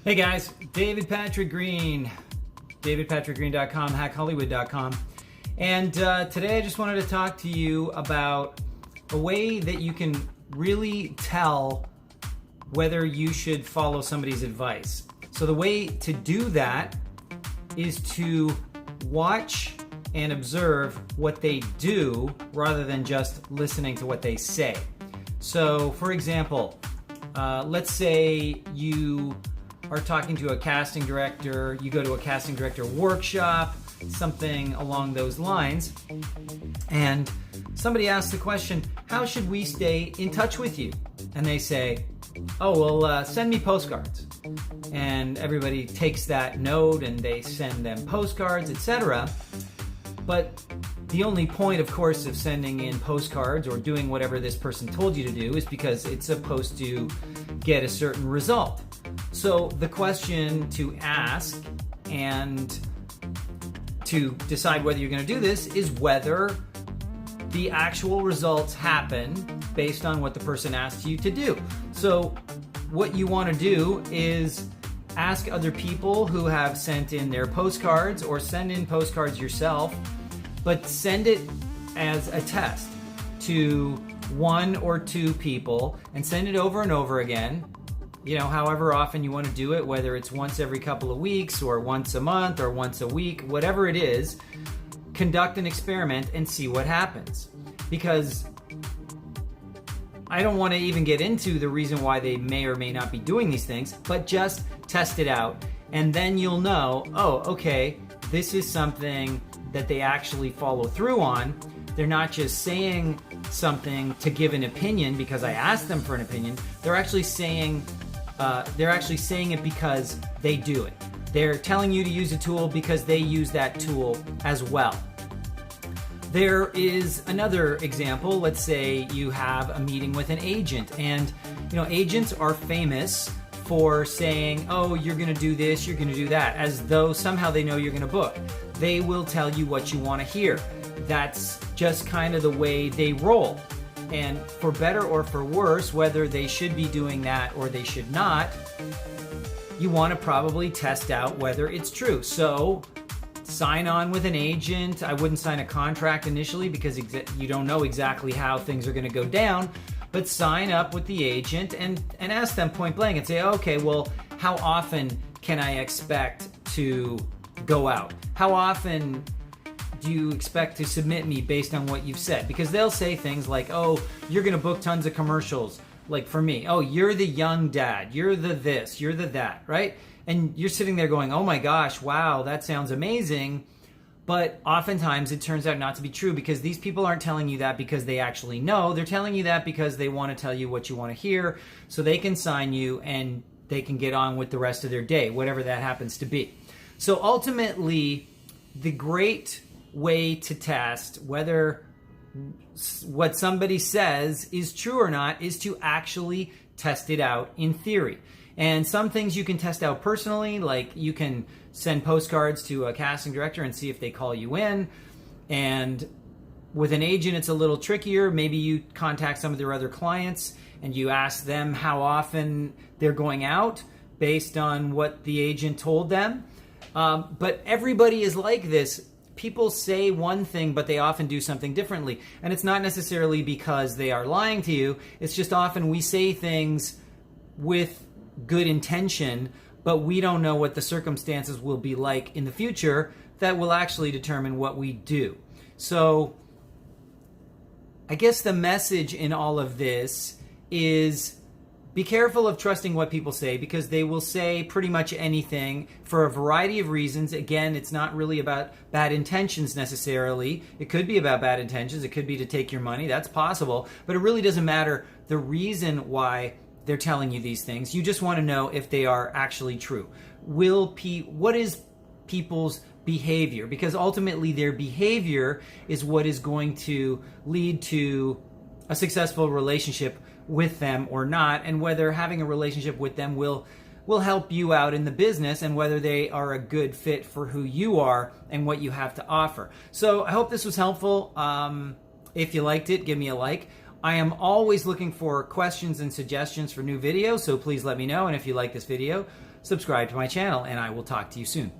Hey guys, David Patrick Green, davidpatrickgreen.com, hackhollywood.com. And today I just wanted to talk to you about a way that you can really tell whether you should follow somebody's advice. So the way to do that is to watch and observe what they do rather than just listening to what they say. So for example, let's say you are talking to a casting director, you go to a casting director workshop, something along those lines, and somebody asks the question, how should we stay in touch with you? And they say, oh, well, send me postcards. And everybody takes that note and they send them postcards, etc. But the only point, of course, of sending in postcards or doing whatever this person told you to do is because it's supposed to get a certain result. So the question to ask and to decide whether you're going to do this is whether the actual results happen based on what the person asked you to do. So what you want to do is ask other people who have sent in their postcards, or send in postcards yourself, but send it as a test to one or two people and send it over and over again. You know, however often you want to do it, whether it's once every couple of weeks or once a month or once a week, whatever it is, conduct an experiment and see what happens. Because I don't want to even get into the reason why they may or may not be doing these things, but just test it out. And then you'll know, oh, okay, this is something that they actually follow through on. They're not just saying something to give an opinion because I asked them for an opinion. They're actually saying it because they do it. They're telling you to use a tool because they use that tool as well. There is another example. Let's say you have a meeting with an agent, and agents are famous for saying, oh, you're going to do this, you're going to do that, as though somehow they know you're going to book. They will tell you what you want to hear. That's just kind of the way they roll. And for better or for worse, whether they should be doing that or they should not, you want to probably test out whether it's true. So sign on with an agent. I wouldn't sign a contract initially because you don't know exactly how things are going to go down, but sign up with the agent and ask them point blank and say, okay, well, how often can I expect to go out? How often do you expect to submit me based on what you've said? Because they'll say things like, oh, you're going to book tons of commercials. Like for me, oh, you're the young dad, you're the this, you're the that, right? And you're sitting there going, oh my gosh, wow, that sounds amazing. But oftentimes it turns out not to be true, because these people aren't telling you that because they actually know. They're telling you that because they want to tell you what you want to hear so they can sign you and they can get on with the rest of their day, whatever that happens to be. So ultimately, the great way to test whether what somebody says is true or not is to actually test it out in theory. And some things you can test out personally, like you can send postcards to a casting director and see if they call you in. And with an agent, it's a little trickier. Maybe you contact some of their other clients and you ask them how often they're going out based on what the agent told them. But everybody is like this. People say one thing, but they often do something differently. And it's not necessarily because they are lying to you. It's just often we say things with good intention, but we don't know what the circumstances will be like in the future that will actually determine what we do. So I guess the message in all of this is be careful of trusting what people say, because they will say pretty much anything for a variety of reasons. Again, it's not really about bad intentions necessarily. It could be about bad intentions. It could be to take your money. That's possible. But it really doesn't matter the reason why they're telling you these things. You just want to know if they are actually true. What is people's behavior? Because ultimately their behavior is what is going to lead to a successful relationship with them or not, and whether having a relationship with them will help you out in the business, and whether they are a good fit for who you are and what you have to offer. So I hope this was helpful. If you liked it, give me a like. I am always looking for questions and suggestions for new videos, so please let me know. And if you like this video, subscribe to my channel, and I will talk to you soon.